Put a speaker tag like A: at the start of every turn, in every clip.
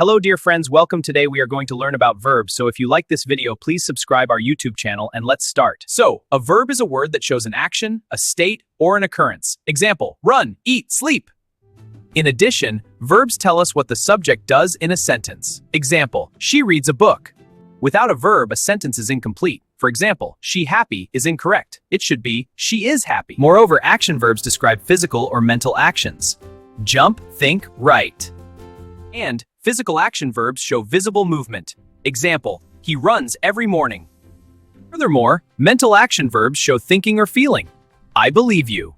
A: Hello dear friends, welcome. Today we are going to learn about verbs, so if you like this video, please subscribe our YouTube channel and let's start. So, a verb is a word that shows an action, a state, or an occurrence. Example, run, eat, sleep. In addition, verbs tell us what the subject does in a sentence. Example, she reads a book. Without a verb, a sentence is incomplete. For example, she happy is incorrect. It should be, she is happy. Moreover, action verbs describe physical or mental actions. Jump, think, write. And physical action verbs show visible movement. Example, he runs every morning. Furthermore, mental action verbs show thinking or feeling. I believe you.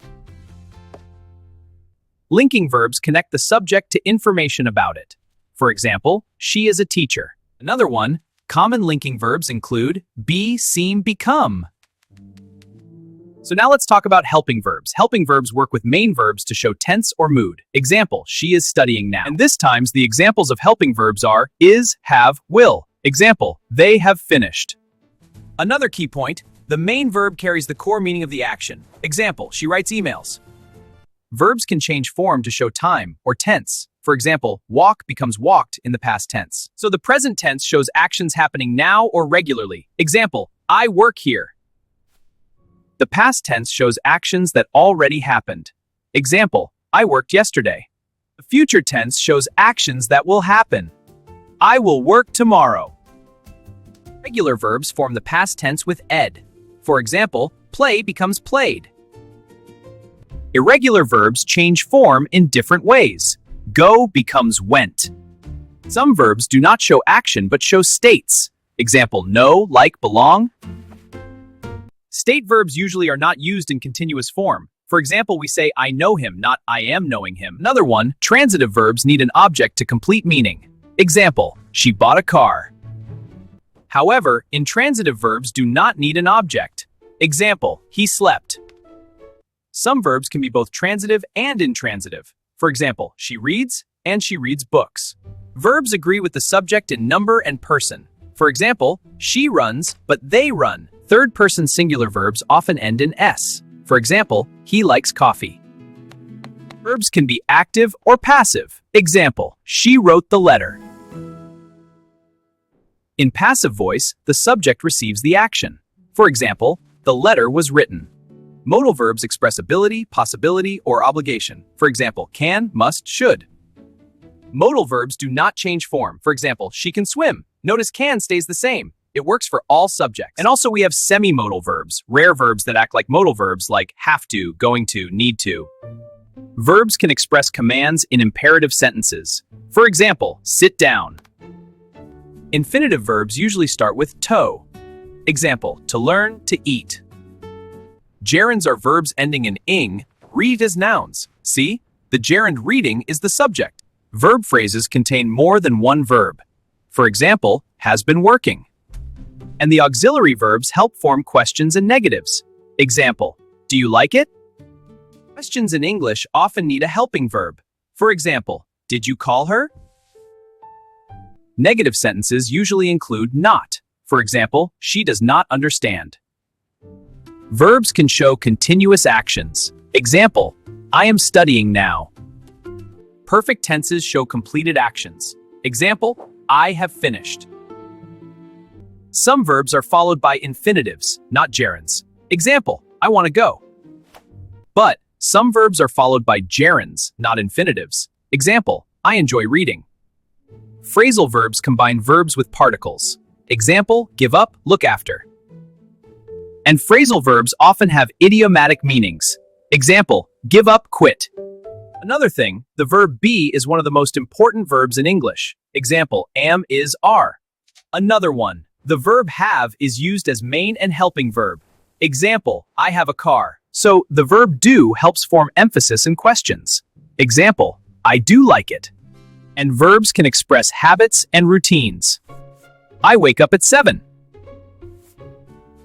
A: Linking verbs connect the subject to information about it. For example, she is a teacher. Another one, common linking verbs include be, seem, become. So now let's talk about helping verbs. Helping verbs work with main verbs to show tense or mood. Example, she is studying now. And this times, the examples of helping verbs are is, have, will. Example, they have finished. Another key point, the main verb carries the core meaning of the action. Example, she writes emails. Verbs can change form to show time or tense. For example, walk becomes walked in the past tense. So the present tense shows actions happening now or regularly. Example, I work here. The past tense shows actions that already happened. Example, I worked yesterday. The future tense shows actions that will happen. I will work tomorrow. Regular verbs form the past tense with ed. For example, play becomes played. Irregular verbs change form in different ways. Go becomes went. Some verbs do not show action but show states. Example, know, like, belong. State verbs usually are not used in continuous form. For example, we say I know him, not I am knowing him. Another one, transitive verbs need an object to complete meaning. Example, she bought a car. However, intransitive verbs do not need an object. Example, he slept. Some verbs can be both transitive and intransitive. For example, she reads and she reads books. Verbs agree with the subject in number and person. For example, she runs, but they run. Third-person singular verbs often end in s. For example, he likes coffee. Verbs can be active or passive. Example, she wrote the letter. In passive voice, the subject receives the action. For example, the letter was written. Modal verbs express ability, possibility, or obligation. For example, can, must, should. Modal verbs do not change form. For example, she can swim. Notice can stays the same. It works for all subjects. And also we have semi-modal verbs, rare verbs that act like modal verbs like have to, going to, need to. Verbs can express commands in imperative sentences. For example, sit down. Infinitive verbs usually start with to. Example, to learn, to eat. Gerunds are verbs ending in ing, read as nouns. See? The gerund reading is the subject. Verb phrases contain more than one verb. For example, has been working. And the auxiliary verbs help form questions and negatives. Example, do you like it? Questions in English often need a helping verb. For example, did you call her? Negative sentences usually include not. For example, she does not understand. Verbs can show continuous actions. Example, I am studying now. Perfect tenses show completed actions. Example, I have finished. Some verbs are followed by infinitives, not gerunds. Example, I want to go. But some verbs are followed by gerunds, not infinitives. Example, I enjoy reading. Phrasal verbs combine verbs with particles. Example, give up, look after. And phrasal verbs often have idiomatic meanings. Example, give up, quit. Another thing, the verb be is one of the most important verbs in English. Example, am, is, are. Another one, the verb have is used as main and helping verb. Example, I have a car. So the verb do helps form emphasis in questions. Example, I do like it. And verbs can express habits and routines. I wake up at 7.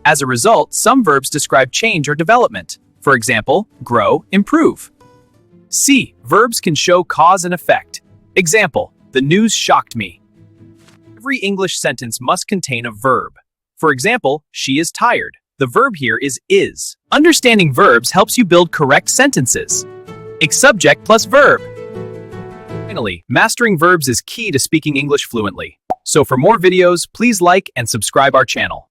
A: As a result, some verbs describe change or development. For example, grow, improve. C. Verbs can show cause and effect. Example, the news shocked me. Every English sentence must contain a verb. For example, she is tired. The verb here is. Understanding verbs helps you build correct sentences. A subject plus verb. Finally, mastering verbs is key to speaking English fluently. So for more videos, please like and subscribe our channel.